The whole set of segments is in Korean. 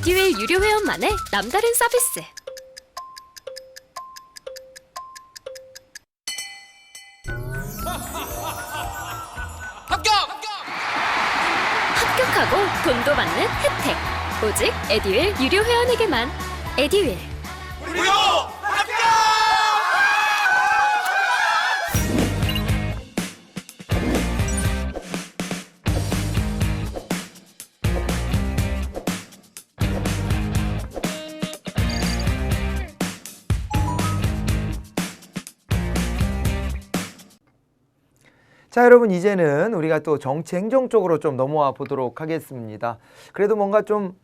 에듀윌 유료 회원만의 남다른 서비스. 합격하고 돈도 받는 혜택. 오직 에듀윌 유료 회원에게만. 에듀윌. 무료 합격! 자, 여러분, 이제는 우리가 또 정치 행정 쪽으로 좀 넘어와 보도록 하겠습니다. 그래도 뭔가 좀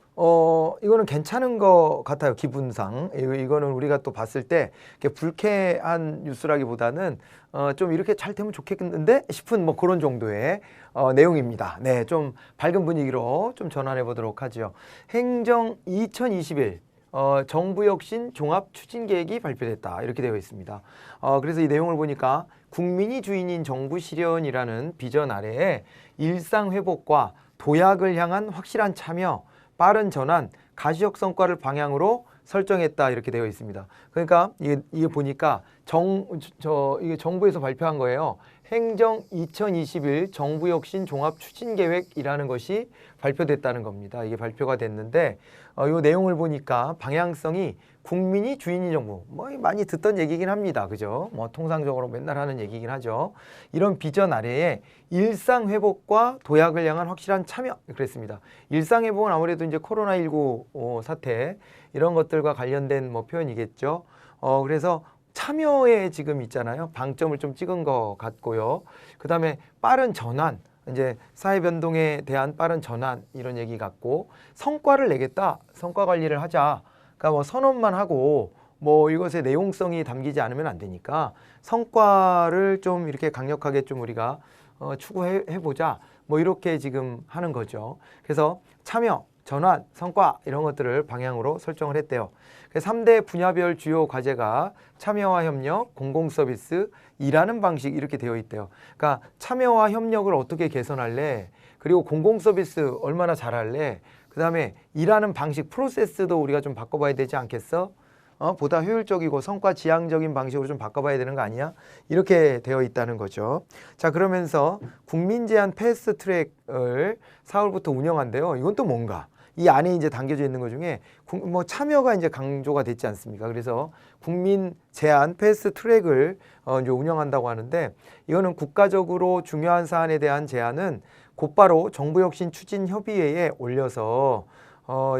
이거는 괜찮은 것 같아요. 기분상. 이거는 우리가 또 봤을 때 이렇게 불쾌한 뉴스라기보다는 좀 이렇게 잘 되면 좋겠는데 싶은 뭐 그런 정도의 내용입니다. 네, 좀 밝은 분위기로 좀 전환해 보도록 하죠. 행정 2021 정부혁신 종합추진계획이 발표됐다, 이렇게 되어 있습니다. 그래서 이 내용을 보니까 국민이 주인인 정부 실현이라는 비전 아래에 일상회복과 도약을 향한 확실한 참여, 빠른 전환, 가시적 성과를 방향으로 설정했다, 이렇게 되어 있습니다. 그러니까 이게 보니까 이게 정부에서 발표한 거예요. 행정 2021 정부혁신 종합추진계획이라는 것이 발표됐다는 겁니다. 이게 발표가 됐는데 이 내용을 보니까 방향성이 국민이 주인인 정부, 뭐 많이 듣던 얘기긴 합니다. 그죠? 뭐 통상적으로 맨날 하는 얘기긴 하죠. 이런 비전 아래에 일상 회복과 도약을 향한 확실한 참여, 그랬습니다. 일상 회복은 아무래도 이제 코로나19 사태 이런 것들과 관련된 뭐 표현이겠죠. 그래서 참여에 지금 있잖아요. 방점을 좀 찍은 것 같고요. 그 다음에 빠른 전환, 이제 사회 변동에 대한 빠른 전환, 이런 얘기 같고, 성과를 내겠다, 성과 관리를 하자. 그러니까 뭐 선언만 하고 뭐 이것의 내용성이 담기지 않으면 안 되니까 성과를 좀 이렇게 강력하게 좀 우리가 추구해 보자, 뭐 이렇게 지금 하는 거죠. 그래서 참여, 전환, 성과 이런 것들을 방향으로 설정을 했대요. 3대 분야별 주요 과제가 참여와 협력, 공공서비스, 일하는 방식, 이렇게 되어 있대요. 그러니까 참여와 협력을 어떻게 개선할래? 그리고 공공서비스 얼마나 잘할래? 그 다음에 일하는 방식, 프로세스도 우리가 좀 바꿔봐야 되지 않겠어? 보다 효율적이고 성과 지향적인 방식으로 좀 바꿔봐야 되는 거 아니야? 이렇게 되어 있다는 거죠. 자, 그러면서 국민제한 패스트트랙을 4월부터 운영한대요. 이건 또 뭔가? 이 안에 이제 담겨져 있는 것 중에 뭐 참여가 이제 강조가 됐지 않습니까? 그래서 국민 제한 패스트 트랙을 이제 운영한다고 하는데, 이거는 국가적으로 중요한 사안에 대한 제안은 곧바로 정부혁신 추진협의회에 올려서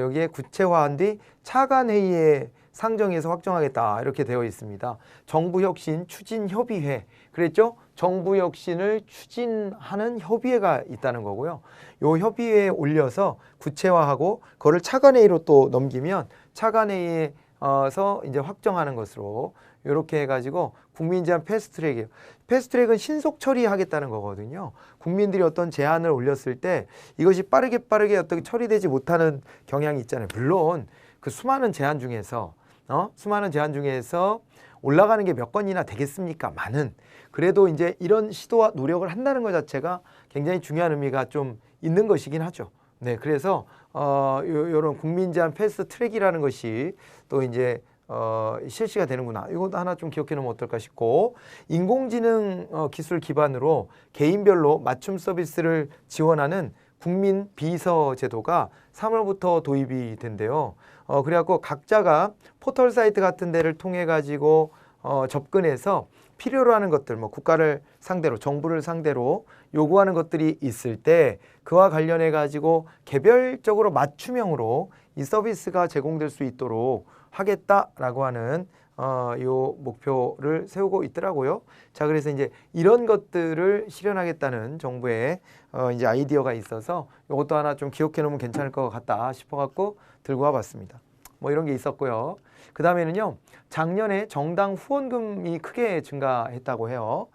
여기에 구체화한 뒤 차관 회의에 상정해서 확정하겠다, 이렇게 되어 있습니다. 정부혁신 추진협의회, 그랬죠? 정부혁신을 추진하는 협의회가 있다는 거고요. 이 협의회에 올려서 구체화하고 그거를 차관회의로 또 넘기면 차관회의에서 이제 확정하는 것으로, 이렇게 해가지고 국민제한 패스트트랙이에요. 패스트트랙은 신속 처리하겠다는 거거든요. 국민들이 어떤 제안을 올렸을 때 이것이 빠르게 어떻게 처리되지 못하는 경향이 있잖아요. 물론 그 수많은 제안 중에서 올라가는 게 몇 건이나 되겠습니까? 많은. 그래도 이제 이런 시도와 노력을 한다는 것 자체가 굉장히 중요한 의미가 좀 있는 것이긴 하죠. 네, 그래서 이런 국민제한 패스트 트랙이라는 것이 또 이제 실시가 되는구나. 이것도 하나 좀 기억해 놓으면 어떨까 싶고, 인공지능 기술 기반으로 개인별로 맞춤 서비스를 지원하는 국민 비서 제도가 3월부터 도입이 된대요. 그래갖고 각자가 포털 사이트 같은 데를 통해 가지고 접근해서 필요로 하는 것들, 뭐 국가를 상대로, 정부를 상대로 요구하는 것들이 있을 때 그와 관련해 가지고 개별적으로 맞춤형으로 이 서비스가 제공될 수 있도록 하겠다라고 하는 요 목표를 세우고 있더라고요. 자, 그래서 이제 이런 것들을 실현하겠다는 정부의 이제 아이디어가 있어서 이것도 하나 좀 기억해 놓으면 괜찮을 것 같다 싶어 갖고 들고 와봤습니다. 뭐 이런 게 있었고요. 그 다음에는요, 작년에 정당 후원금이 크게 증가했다고 해요.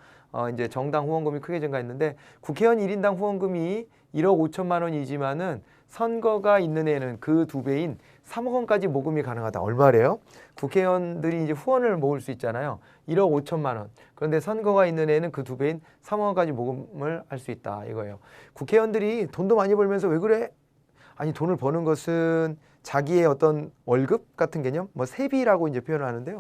이제 정당 후원금이 크게 증가했는데, 국회의원 1인당 후원금이 1억 5천만 원이지만은 선거가 있는 해에는 그 2배인 3억 원까지 모금이 가능하다. 얼마래요? 국회의원들이 이제 후원을 모을 수 있잖아요. 1억 5천만 원. 그런데 선거가 있는 해에는 그 2배인 3억 원까지 모금을 할 수 있다, 이거예요. 국회의원들이 돈도 많이 벌면서 왜 그래? 아니, 돈을 버는 것은 자기의 어떤 월급 같은 개념, 뭐 세비라고 이제 표현을 하는데요.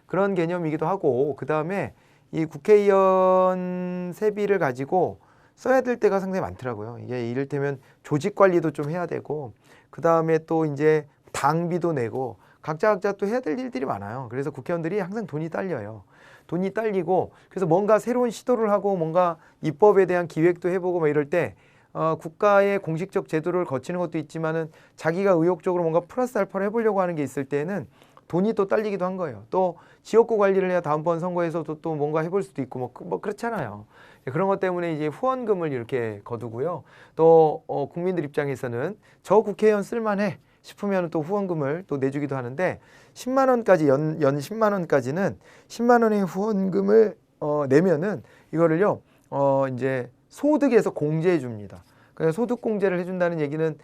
그런 개념이기도 하고, 그 다음에 이 국회의원 세비를 가지고 써야 될 때가 상당히 많더라고요. 이게 이를테면 조직 관리도 좀 해야 되고, 그 다음에 또 이제 당비도 내고, 각자 또 해야 될 일들이 많아요. 그래서 국회의원들이 항상 돈이 딸려요. 돈이 딸리고, 그래서 뭔가 새로운 시도를 하고 뭔가 입법에 대한 기획도 해보고 막 이럴 때 국가의 공식적 제도를 거치는 것도 있지만은 자기가 의욕적으로 뭔가 플러스 알파를 해보려고 하는 게 있을 때는 돈이 또 딸리기도 한 거예요. 또 지역구 관리를 해야 다음번 선거에서도 또 뭔가 해볼 수도 있고 뭐 그렇잖아요. 그런 것 때문에 이제 후원금을 이렇게 거두고요. 또 국민들 입장에서는 저 국회의원 쓸만해 싶으면 또 후원금을 또 내주기도 하는데 10만 원까지 연 10만 원까지는 10만 원의 후원금을 내면은 이거를요 이제 소득에서 공제해 줍니다. 그래서 소득 공제를 해준다는 얘기는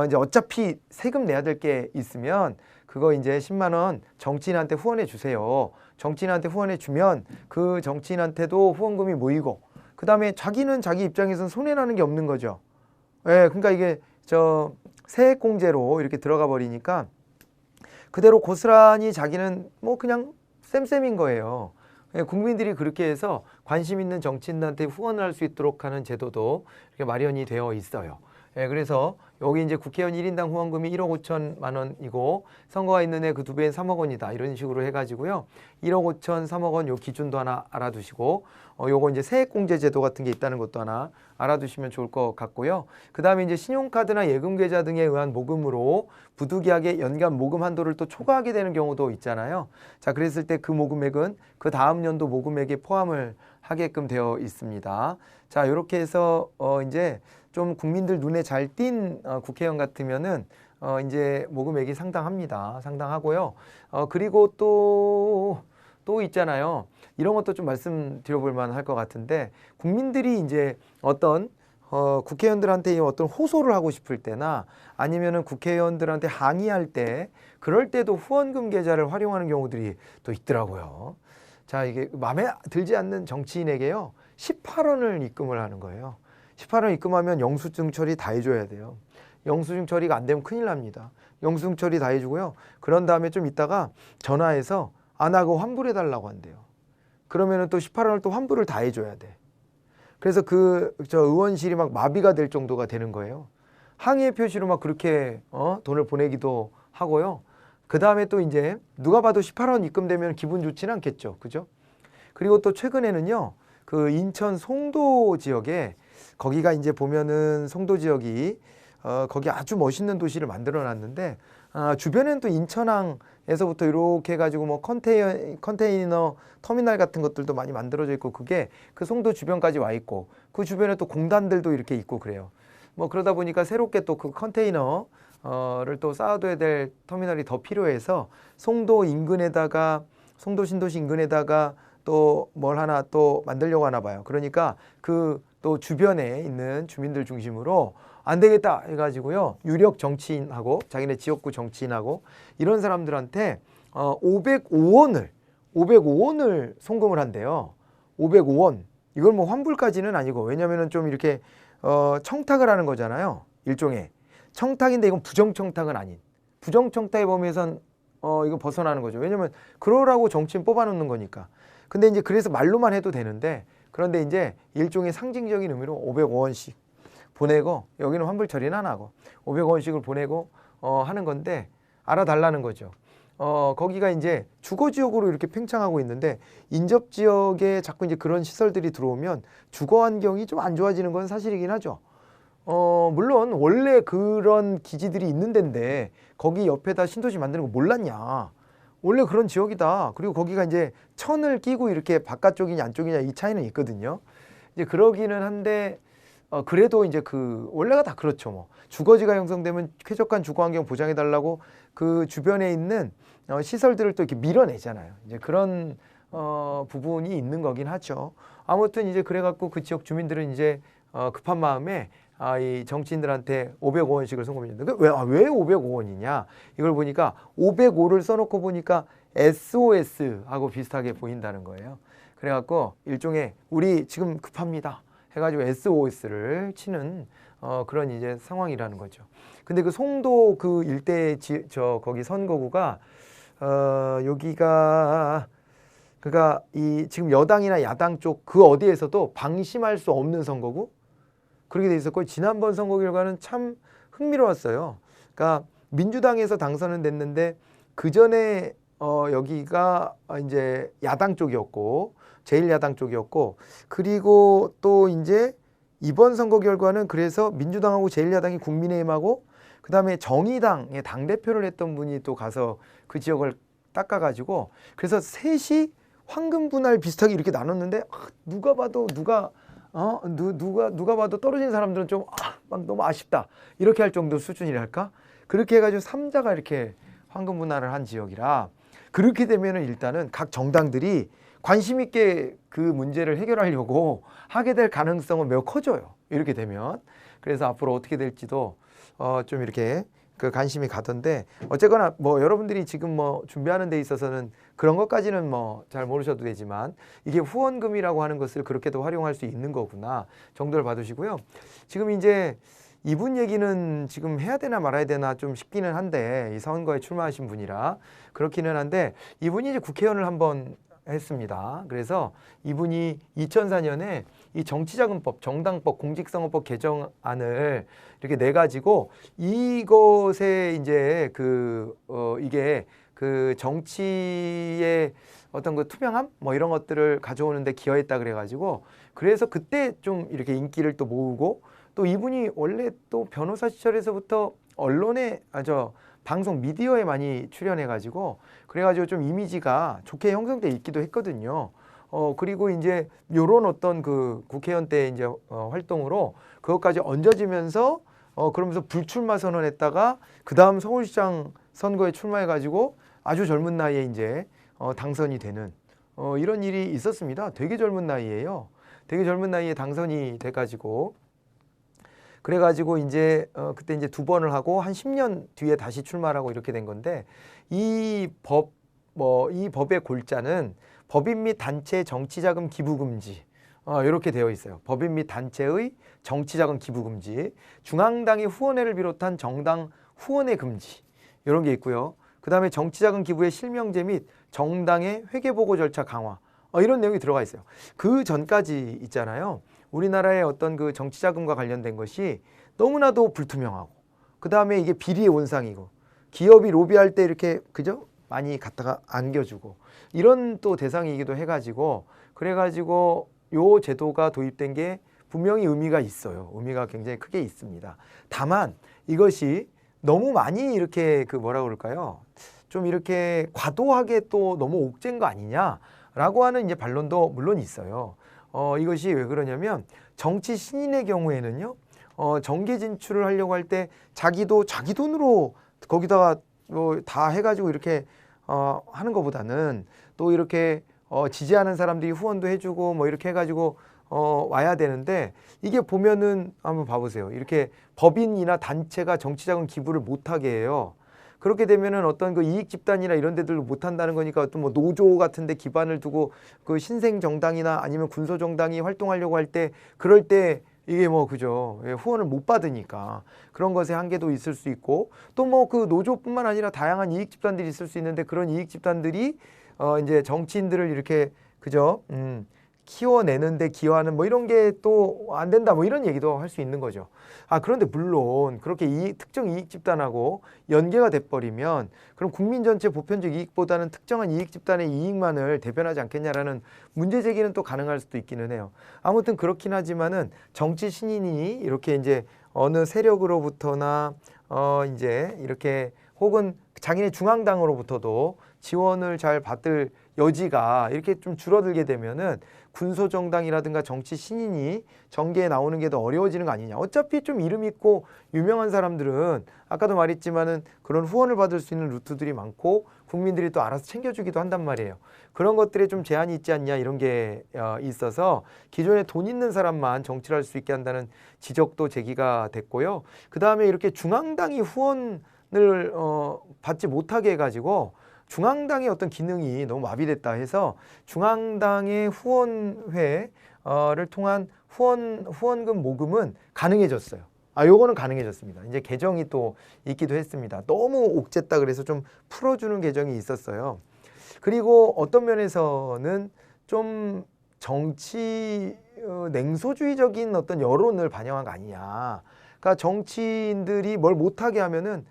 이제 어차피 세금 내야 될 게 있으면 그거 이제 10만 원 정치인한테 후원해 주세요. 정치인한테 후원해 주면 그 정치인한테도 후원금이 모이고 그 다음에 자기는 자기 입장에서는 손해나는 게 없는 거죠. 예, 그러니까 이게 세액 공제로 이렇게 들어가 버리니까 그대로 고스란히 자기는 뭐 그냥 쌤쌤인 거예요. 국민들이 그렇게 해서 관심 있는 정치인한테 후원을 할 수 있도록 하는 제도도 이렇게 마련이 되어 있어요. 그래서 여기 이제 국회의원 1인당 후원금이 1억 5천만 원이고 선거가 있는 해 그 2배인 3억 원이다. 이런 식으로 해가지고요. 1억 5천, 3억 원 요 기준도 하나 알아두시고 요거 이제 세액공제 제도 같은 게 있다는 것도 하나 알아두시면 좋을 것 같고요. 그 다음에 이제 신용카드나 예금계좌 등에 의한 모금으로 부득이하게 연간 모금 한도를 또 초과하게 되는 경우도 있잖아요. 자, 그랬을 때 그 모금액은 그 다음 연도 모금액에 포함을 하게끔 되어 있습니다. 자, 이렇게 해서 이제 좀 국민들 눈에 잘 띈 국회의원 같으면은 이제 모금액이 상당합니다. 상당하고요. 그리고 또 있잖아요. 이런 것도 좀 말씀드려볼 만할 것 같은데 국민들이 이제 어떤 국회의원들한테 어떤 호소를 하고 싶을 때나 아니면은 국회의원들한테 항의할 때 그럴 때도 후원금 계좌를 활용하는 경우들이 또 있더라고요. 자, 이게 마음에 들지 않는 정치인에게요 18원을 입금을 하는 거예요. 18원 입금하면 영수증 처리 다 해줘야 돼요. 영수증 처리가 안 되면 큰일 납니다. 영수증 처리 다 해주고요. 그런 다음에 좀 있다가 전화해서 안 하고 환불해달라고 한대요. 그러면은 또 18원을 또 환불을 다 해줘야 돼. 그래서 의원실이 막 마비가 될 정도가 되는 거예요. 항의 표시로 막 그렇게 돈을 보내기도 하고요. 그 다음에 또 이제 누가 봐도 18원 입금되면 기분 좋지는 않겠죠. 그죠? 그리고 또 최근에는요. 그 인천 송도 지역에 거기가 이제 보면은 송도 지역이 거기 아주 멋있는 도시를 만들어 놨는데 주변에는 또 인천항에서부터 이렇게 해가지고 뭐 컨테이너 터미널 같은 것들도 많이 만들어져 있고 그게 그 송도 주변까지 와 있고 그 주변에 또 공단들도 이렇게 있고 그래요. 뭐 그러다 보니까 새롭게 또 그 컨테이너를 또 쌓아둬야 될 터미널이 더 필요해서 송도 인근에다가 송도 신도시 인근에다가 또 뭘 하나 또 만들려고 하나 봐요. 그러니까 그 또 주변에 있는 주민들 중심으로 안 되겠다 해가지고요. 유력 정치인하고 자기네 지역구 정치인하고 이런 사람들한테 505원을 송금을 한대요. 505원. 이걸 뭐 환불까지는 아니고 왜냐면은 좀 이렇게 청탁을 하는 거잖아요. 일종의 청탁인데 이건 부정청탁은 아닌. 부정청탁의 범위에선 이거 벗어나는 거죠. 왜냐면 그러라고 정치인 뽑아놓는 거니까. 근데 이제 그래서 말로만 해도 되는데 그런데 이제 일종의 상징적인 의미로 505원씩 보내고 여기는 환불 처리는 안 하고 500원씩을 보내고 하는 건데 알아달라는 거죠. 거기가 이제 주거지역으로 이렇게 팽창하고 있는데 인접지역에 자꾸 이제 그런 시설들이 들어오면 주거 환경이 좀 안 좋아지는 건 사실이긴 하죠. 물론 원래 그런 기지들이 있는 데인데 거기 옆에다 신도시 만드는 거 몰랐냐. 원래 그런 지역이다. 그리고 거기가 이제 천을 끼고 이렇게 바깥쪽이냐 안쪽이냐 이 차이는 있거든요. 이제 그러기는 한데 그래도 이제 원래가 다 그렇죠. 뭐 주거지가 형성되면 쾌적한 주거 환경 보장해 달라고 그 주변에 있는 시설들을 또 이렇게 밀어내잖아요. 이제 그런 부분이 있는 거긴 하죠. 아무튼 이제 그래갖고 그 지역 주민들은 이제 급한 마음에 이 정치인들한테 505원씩을 송금했는데 왜 505원이냐? 이걸 보니까 505를 써놓고 보니까 SOS하고 비슷하게 보인다는 거예요. 그래갖고 일종의 우리 지금 급합니다. 해가지고 SOS를 치는 그런 이제 상황이라는 거죠. 근데 그 송도 그 일대 거기 선거구가 여기가 그가 이 지금 여당이나 야당 쪽 그 어디에서도 방심할 수 없는 선거구 그렇게 돼 있었고 지난번 선거 결과는 참 흥미로웠어요. 그러니까 민주당에서 당선은 됐는데 그 전에 여기가 이제 야당 쪽이었고 제1야당 쪽이었고 그리고 또 이제 이번 선거 결과는 그래서 민주당하고 제1야당이 국민의힘하고 그 다음에 정의당의 당대표를 했던 분이 또 가서 그 지역을 닦아가지고 그래서 셋이 황금 분할 비슷하게 이렇게 나눴는데 누가 봐도 누가 봐도 떨어진 사람들은 좀 막 너무 아쉽다 이렇게 할 정도 수준이랄까 그렇게 해가지고 3자가 이렇게 황금 분할을 한 지역이라 그렇게 되면은 일단은 각 정당들이 관심 있게 그 문제를 해결하려고 하게 될 가능성은 매우 커져요. 이렇게 되면 그래서 앞으로 어떻게 될지도 좀 이렇게 그 관심이 가던데 어쨌거나 뭐 여러분들이 지금 뭐 준비하는 데 있어서는 그런 것까지는 뭐 잘 모르셔도 되지만 이게 후원금이라고 하는 것을 그렇게도 활용할 수 있는 거구나 정도를 받으시고요. 지금 이제 이분 얘기는 지금 해야 되나 말아야 되나 좀 싶기는 한데 이 선거에 출마하신 분이라 그렇기는 한데 이분이 이제 국회의원을 한번 했습니다. 그래서 이분이 2004년에 이 정치자금법, 정당법, 공직선거법 개정안을 이렇게 내 가지고 이것에 이제 이게 그 정치의 어떤 그 투명함 뭐 이런 것들을 가져오는데 기여했다 그래가지고 그래서 그때 좀 이렇게 인기를 또 모으고 또 이분이 원래 또 변호사 시절에서부터 언론에 방송 미디어에 많이 출연해가지고 그래가지고 좀 이미지가 좋게 형성돼 있기도 했거든요. 그리고 이제 요런 어떤 그 국회의원 때 이제 활동으로 그것까지 얹어지면서 그러면서 불출마 선언했다가 그 다음 서울시장 선거에 출마해가지고 아주 젊은 나이에 이제 당선이 되는 이런 일이 있었습니다. 되게 젊은 나이에요. 되게 젊은 나이에 당선이 돼가지고 그래가지고 이제 그때 이제 2번을 하고 한 10년 뒤에 다시 출마하고 이렇게 된 건데 이 법의 골자는 법인 및 단체 정치자금 기부 금지 이렇게 되어 있어요. 법인 및 단체의 정치자금 기부 금지, 중앙당의 후원회를 비롯한 정당 후원회 금지 이런 게 있고요. 그 다음에 정치자금 기부의 실명제 및 정당의 회계보고 절차 강화 이런 내용이 들어가 있어요. 그 전까지 있잖아요. 우리나라의 어떤 그 정치자금과 관련된 것이 너무나도 불투명하고 그 다음에 이게 비리의 온상이고 기업이 로비할 때 이렇게 그죠? 많이 갖다가 안겨주고 이런 또 대상이기도 해가지고 그래가지고 요 제도가 도입된 게 분명히 의미가 있어요. 의미가 굉장히 크게 있습니다. 다만 이것이 너무 많이 이렇게 그 뭐라 그럴까요? 좀 이렇게 과도하게 또 너무 옥죄인 거 아니냐라고 하는 이제 반론도 물론 있어요. 이것이 왜 그러냐면 정치 신인의 경우에는요, 정계 진출을 하려고 할 때 자기도 자기 돈으로 거기다가 뭐 다 해가지고 이렇게 하는 것보다는 또 이렇게 지지하는 사람들이 후원도 해주고 뭐 이렇게 해가지고 와야 되는데 이게 보면은 한번 봐보세요. 이렇게 법인이나 단체가 정치자금 기부를 못하게 해요. 그렇게 되면은 어떤 그 이익 집단이나 이런 데들도 못 한다는 거니까 어떤 뭐 노조 같은 데 기반을 두고 그 신생 정당이나 아니면 군소 정당이 활동하려고 할 때 그럴 때 이게 뭐 그죠. 후원을 못 받으니까 그런 것에 한계도 있을 수 있고 또 뭐 그 노조뿐만 아니라 다양한 이익 집단들이 있을 수 있는데 그런 이익 집단들이 이제 정치인들을 이렇게 그죠. 키워내는데 기여하는 뭐 이런 게 또 안 된다 뭐 이런 얘기도 할 수 있는 거죠. 그런데 물론 그렇게 특정 이익 집단하고 연계가 돼버리면 그럼 국민 전체 보편적 이익보다는 특정한 이익 집단의 이익만을 대변하지 않겠냐라는 문제 제기는 또 가능할 수도 있기는 해요. 아무튼 그렇긴 하지만은 정치 신인이 이렇게 이제 어느 세력으로부터나 이제 이렇게 혹은 자기네 중앙당으로부터도 지원을 잘 받을 여지가 이렇게 좀 줄어들게 되면은 군소정당이라든가 정치 신인이 정계에 나오는 게 더 어려워지는 거 아니냐. 어차피 좀 이름 있고 유명한 사람들은 아까도 말했지만은 그런 후원을 받을 수 있는 루트들이 많고 국민들이 또 알아서 챙겨주기도 한단 말이에요. 그런 것들에 좀 제한이 있지 않냐 이런 게 있어서 기존에 돈 있는 사람만 정치를 할 수 있게 한다는 지적도 제기가 됐고요. 그 다음에 이렇게 중앙당이 후원을 받지 못하게 해가지고 중앙당의 어떤 기능이 너무 마비됐다 해서 중앙당의 후원회를 통한 후원금 모금은 가능해졌어요. 요거는 가능해졌습니다. 이제 개정이 또 있기도 했습니다. 너무 옥죄다 그래서 좀 풀어주는 개정이 있었어요. 그리고 어떤 면에서는 좀 정치 냉소주의적인 어떤 여론을 반영한 거 아니냐. 그러니까 정치인들이 뭘 못하게 하면은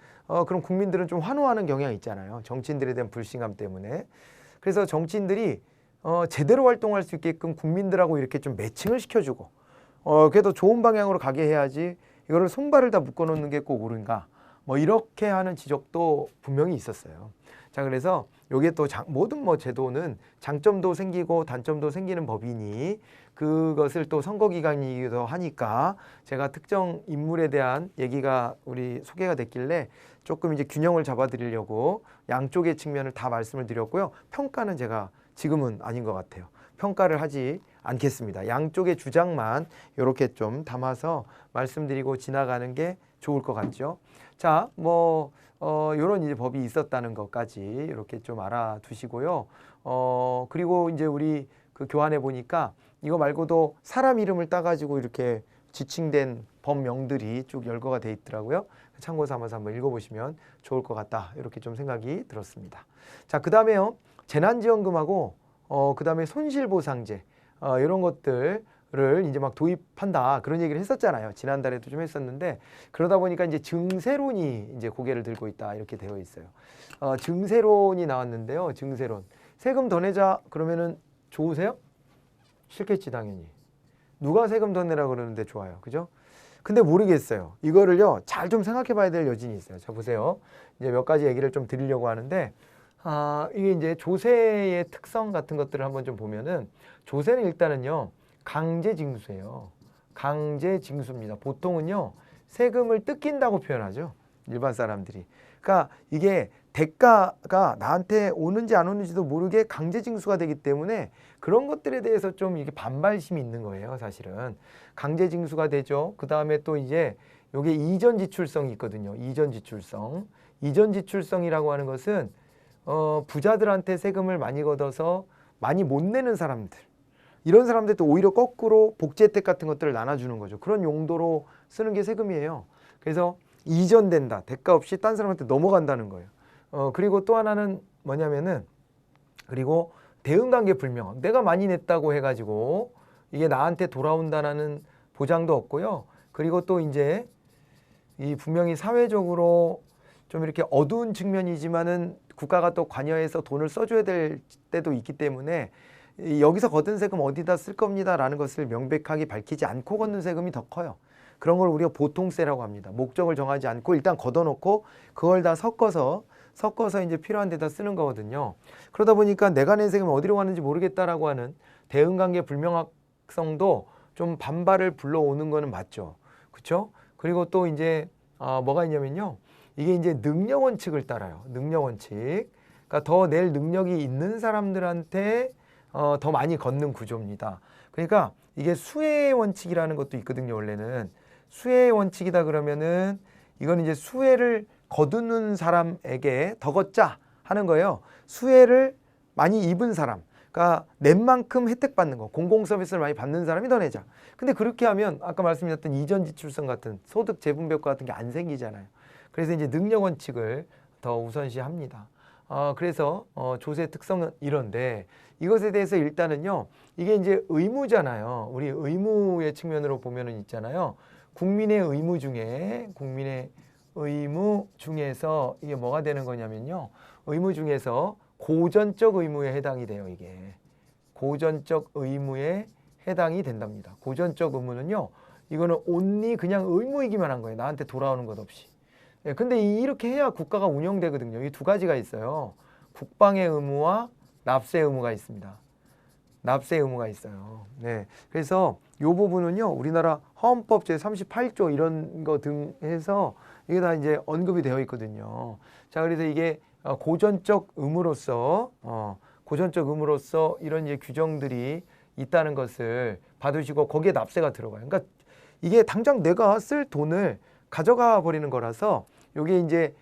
그럼 국민들은 좀 환호하는 경향이 있잖아요. 정치인들에 대한 불신감 때문에. 그래서 정치인들이 제대로 활동할 수 있게끔 국민들하고 이렇게 좀 매칭을 시켜주고 그래도 좋은 방향으로 가게 해야지 이거를 손발을 다 묶어놓는 게 꼭 옳은가 뭐 이렇게 하는 지적도 분명히 있었어요. 자, 그래서 요게 또 모든 뭐 제도는 장점도 생기고 단점도 생기는 법이니 그것을 또 선거 기간이기도 하니까 제가 특정 인물에 대한 얘기가 우리 소개가 됐길래 조금 이제 균형을 잡아드리려고 양쪽의 측면을 다 말씀을 드렸고요. 평가는 제가 지금은 아닌 것 같아요. 평가를 하지 않겠습니다. 양쪽의 주장만 이렇게 좀 담아서 말씀드리고 지나가는 게 좋을 것 같죠. 자, 뭐 이런 이제 법이 있었다는 것까지 이렇게 좀 알아두시고요. 그리고 이제 우리 그 교환해 보니까 이거 말고도 사람 이름을 따가지고 이렇게 지칭된 법명들이 쭉 열거가 돼 있더라고요. 참고 삼아서 한번 읽어보시면 좋을 것 같다. 이렇게 좀 생각이 들었습니다. 자, 그 다음에요. 재난지원금하고 그 다음에 손실보상제 이런 것들을 이제 막 도입한다 그런 얘기를 했었잖아요. 지난달에도 좀 했었는데 그러다 보니까 이제 증세론이 이제 고개를 들고 있다 이렇게 되어 있어요. 증세론이 나왔는데요. 증세론. 세금 더 내자 그러면은 좋으세요? 싫겠지 당연히. 누가 세금 더 내라 그러는데 좋아요. 그죠? 근데 모르겠어요. 이거를요 잘 좀 생각해 봐야 될 여진이 있어요. 자, 보세요. 이제 몇 가지 얘기를 좀 드리려고 하는데 이게 이제 조세의 특성 같은 것들을 한번 좀 보면은 조세는 일단은요 강제징수예요. 강제징수입니다. 보통은요 세금을 뜯긴다고 표현하죠. 일반 사람들이. 그러니까 이게 대가가 나한테 오는지 안 오는지도 모르게 강제징수가 되기 때문에 그런 것들에 대해서 좀 이게 반발심이 있는 거예요. 사실은 강제징수가 되죠. 그 다음에 또 이제 요게 이전지출성이 있거든요. 이전지출성. 이전지출성이라고 하는 것은 부자들한테 세금을 많이 걷어서 많이 못 내는 사람들, 이런 사람들도 오히려 거꾸로 복지 혜택 같은 것들을 나눠주는 거죠. 그런 용도로 쓰는 게 세금이에요. 그래서 이전된다, 대가 없이 딴 사람한테 넘어간다는 거예요. 그리고 또 하나는 뭐냐면은 그리고 대응관계 불명. 내가 많이 냈다고 해가지고 이게 나한테 돌아온다는 보장도 없고요. 그리고 또 이제 이 분명히 사회적으로 좀 이렇게 어두운 측면이지만은 국가가 또 관여해서 돈을 써줘야 될 때도 있기 때문에 여기서 걷은 세금 어디다 쓸 겁니다라는 것을 명백하게 밝히지 않고 걷는 세금이 더 커요. 그런 걸 우리가 보통세라고 합니다. 목적을 정하지 않고 일단 걷어놓고 그걸 다 섞어서 이제 필요한 데다 쓰는 거거든요. 그러다 보니까 내가 낸 세금이 어디로 가는지 모르겠다라고 하는 대응관계 불명확성도 좀 반발을 불러오는 거는 맞죠. 그렇죠? 그리고 또 이제 뭐가 있냐면요. 이게 이제 능력 원칙을 따라요. 능력 원칙. 그러니까 더 낼 능력이 있는 사람들한테 더 많이 걷는 구조입니다. 그러니까 이게 수혜의 원칙이라는 것도 있거든요. 원래는 수혜의 원칙이다 그러면은 이건 이제 수혜를 거두는 사람에게 더 걷자 하는 거예요. 수혜를 많이 입은 사람, 그러니까 낸 만큼 혜택 받는 거, 공공 서비스를 많이 받는 사람이 더 내자. 근데 그렇게 하면 아까 말씀드렸던 이전지출성 같은 소득 재분배효과 같은 게 안 생기잖아요. 그래서 이제 능력 원칙을 더 우선시합니다. 그래서 조세 특성은 이런데 이것에 대해서 일단은요, 이게 이제 의무잖아요. 우리 의무의 측면으로 보면은 있잖아요. 국민의 의무 중에서 이게 뭐가 되는 거냐면요. 의무 중에서 고전적 의무에 해당이 돼요. 이게 고전적 의무에 해당이 된답니다. 고전적 의무는요, 이거는 온리 그냥 의무이기만 한 거예요. 나한테 돌아오는 것 없이. 근데 이렇게 해야 국가가 운영되거든요. 이 두 가지가 있어요. 국방의 의무와 납세 의무가 있습니다. 납세 의무가 있어요. 네. 그래서 이 부분은요, 우리나라 헌법 제38조 이런 거 등 해서 이게 다 이제 언급이 되어 있거든요. 자, 그래서 이게 고전적 의무로서 이런 이제 규정들이 있다는 것을 봐두시고 거기에 납세가 들어가요. 그러니까 이게 당장 내가 쓸 돈을 가져가 버리는 거라서 이게 이제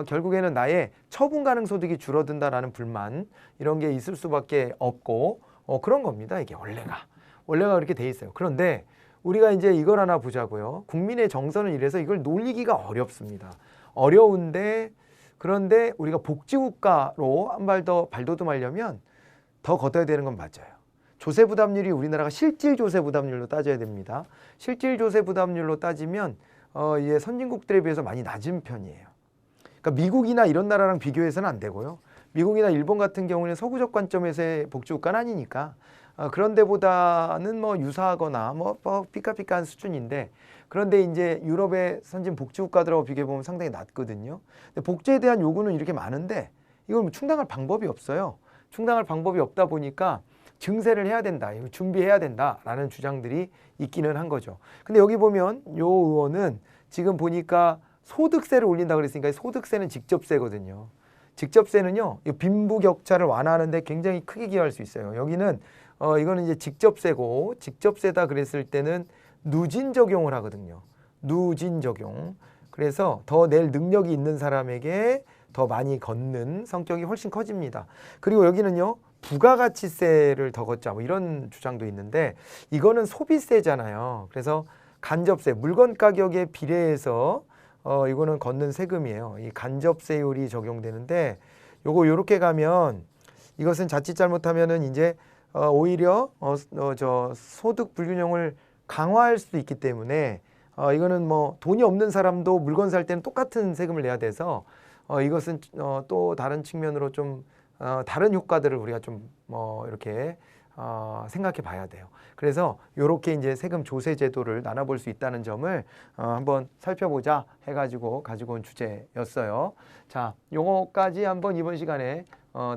결국에는 나의 처분 가능 소득이 줄어든다라는 불만 이런 게 있을 수밖에 없고 그런 겁니다. 이게 원래가 원래가 그렇게 돼 있어요. 그런데 우리가 이제 이걸 하나 보자고요. 국민의 정서는 이래서 이걸 놀리기가 어렵습니다. 어려운데 그런데 우리가 복지국가로 한 발 더 발돋움하려면 더 걷어야 되는 건 맞아요. 조세 부담률이 우리나라가 실질 조세 부담률로 따져야 됩니다. 실질 조세 부담률로 따지면 이제 선진국들에 비해서 많이 낮은 편이에요. 그러니까 미국이나 이런 나라랑 비교해서는 안 되고요. 미국이나 일본 같은 경우는 서구적 관점에서의 복지국가는 아니니까 그런 데보다는 뭐 유사하거나 뭐 삐까삐까한 수준인데, 그런데 이제 유럽의 선진 복지국가들하고 비교해 보면 상당히 낮거든요. 근데 복지에 대한 요구는 이렇게 많은데 이걸 뭐 충당할 방법이 없어요. 충당할 방법이 없다 보니까 증세를 해야 된다, 이거 준비해야 된다라는 주장들이 있기는 한 거죠. 근데 여기 보면 요 의원은 지금 보니까 소득세를 올린다 그랬으니까 소득세는 직접세거든요. 직접세는요, 이 빈부격차를 완화하는 데 굉장히 크게 기여할 수 있어요. 여기는 이거는 이제 직접세고, 직접세다 그랬을 때는 누진 적용을 하거든요. 누진 적용. 그래서 더 낼 능력이 있는 사람에게 더 많이 걷는 성격이 훨씬 커집니다. 그리고 여기는요, 부가가치세를 더 걷자 뭐 이런 주장도 있는데, 이거는 소비세잖아요. 그래서 간접세, 물건 가격에 비례해서 이거는 걷는 세금이에요. 이 간접세율이 적용되는데, 요거 요렇게 가면 이것은 자칫 잘못하면은 이제 오히려 저 소득 불균형을 강화할 수도 있기 때문에 이거는 뭐 돈이 없는 사람도 물건 살 때는 똑같은 세금을 내야 돼서 이것은 또 다른 측면으로 좀 다른 효과들을 우리가 좀 이렇게 생각해 봐야 돼요. 그래서 이렇게 이제 세금 조세 제도를 나눠볼 수 있다는 점을 한번 살펴보자 해가지고 가지고 온 주제였어요. 자, 요거까지 한번 이번 시간에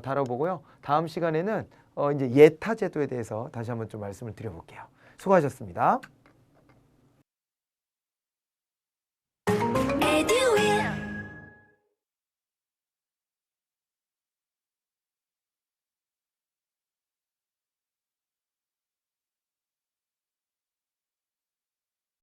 다뤄보고요. 다음 시간에는 이제 예타 제도에 대해서 다시 한번 좀 말씀을 드려볼게요. 수고하셨습니다.